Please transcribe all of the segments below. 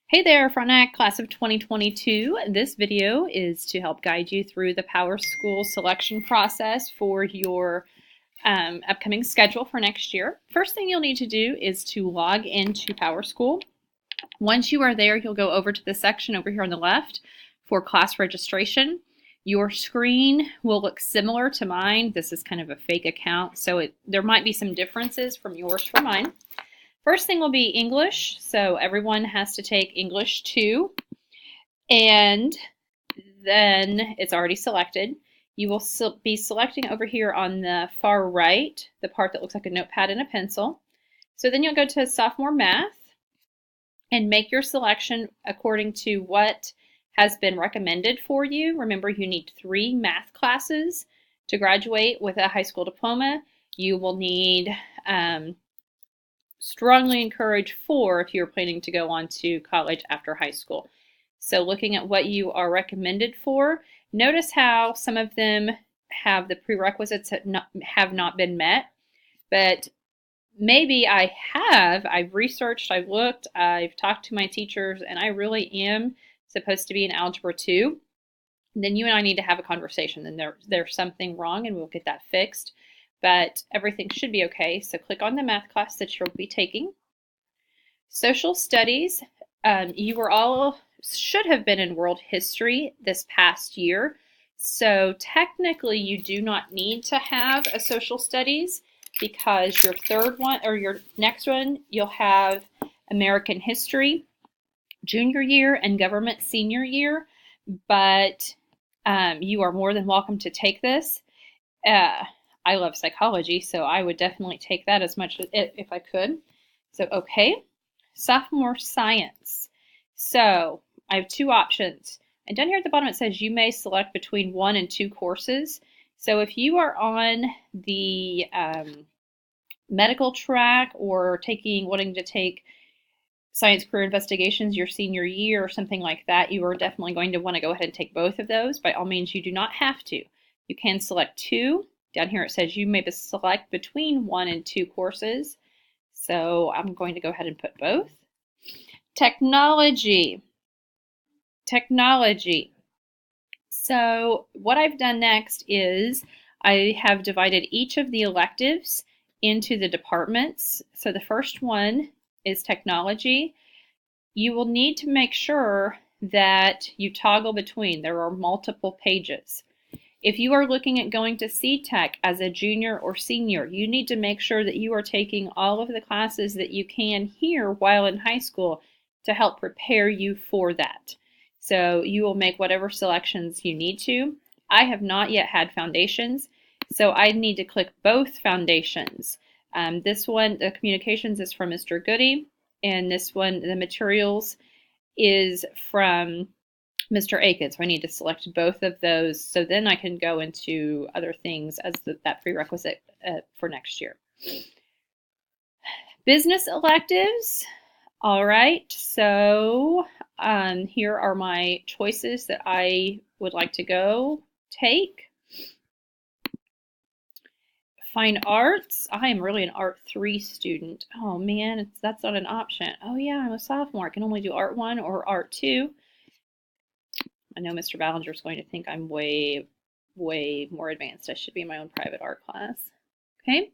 Hey there, Frontenac Class of 2022. This video is to help guide you through the PowerSchool selection process for your upcoming schedule for next year. First thing you'll need to do is to log into PowerSchool. Once you are there, you'll go over to the section over here on the left for class registration. Your screen will look similar to mine. This is kind of a fake account, so there might be some differences from yours for mine. First thing will be English, so everyone has to take English 2, and then it's already selected. You will be selecting over here on the far right, the part that looks like a notepad and a pencil. So then you'll go to Sophomore Math and make your selection according to what has been recommended for you. Remember, you need 3 math classes to graduate with a high school diploma. You will need strongly encourage 4 if you're planning to go on to college after high school. So looking at what you are recommended for, notice how some of them have the prerequisites that have not been met, but maybe I've researched, I've looked, I've talked to my teachers, and I really am supposed to be in Algebra 2. And then you and I need to have a conversation, and there's something wrong, and we'll get that fixed. But everything should be okay. So click on the math class that you'll be taking. Social studies, you were all should have been in world history this past year. So technically you do not need to have a social studies because your third one or your next one, you'll have American history junior year and government senior year. But you are more than welcome to take this. I love psychology, so I would definitely take that as much if I could. So, okay. Sophomore science. So, I have 2 options. And down here at the bottom it says you may select between 1 and 2 courses. So, if you are on the medical track or wanting to take science career investigations your senior year or something like that, you are definitely going to want to go ahead and take both of those. By all means, you do not have to. You can select 2. Down here it says you may select between 1 and 2 courses. So I'm going to go ahead and put both. Technology. So what I've done next is I have divided each of the electives into the departments. So the first one is technology. You will need to make sure that you toggle between. There are multiple pages. If you are looking at going to C-Tech as a junior or senior, you need to make sure that you are taking all of the classes that you can here while in high school to help prepare you for that. So you will make whatever selections you need to. I have not yet had foundations, so I need to click both foundations. This one, the communications, is from Mr. Goody, and this one, the materials, is from Mr. Aiken. So I need to select both of those so then I can go into other things as that prerequisite for next year. Business electives. All right, so here are my choices that I would like to go take. Fine arts. I am really an Art 3 student. Oh man, that's not an option. Oh yeah, I'm a sophomore. I can only do Art 1 or Art 2. I know Mr. Ballinger is going to think I'm way more advanced. I should be in my own private art class. Okay,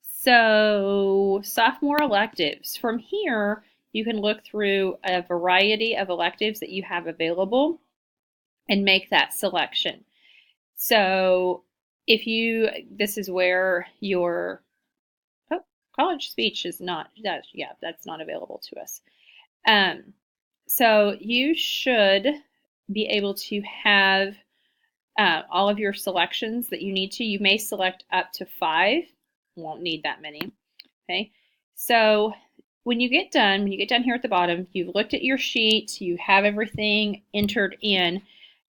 so sophomore electives. From here, you can look through a variety of electives that you have available and make that selection. So this is where your college speech is not, that's not available to us. So you should be able to have all of your selections that you need to. You may select up to 5. Won't need that many. Okay, so when you get down here at the bottom, you've looked at your sheet, you have everything entered in.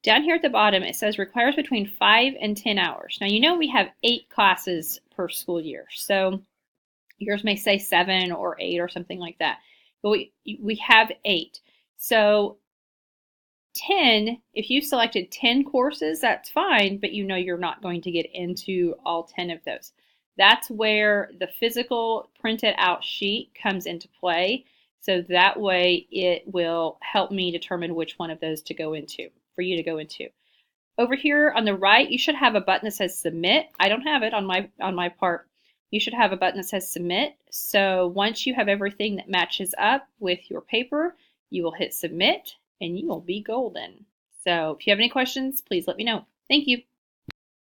Down here at the bottom, it says requires between 5 and 10 hours. Now, you know we have 8 classes per school year, so yours may say 7 or 8 or something like that. But we have 8. So 10, if you selected 10 courses, that's fine, but you know you're not going to get into all 10 of those. That's where the physical printed out sheet comes into play. So that way it will help me determine which one of those to go into, for you to go into. Over here on the right, you should have a button that says submit. I don't have it on my part. You should have a button that says submit. So once you have everything that matches up with your paper, you will hit submit and you will be golden. So if you have any questions, please let me know. Thank you.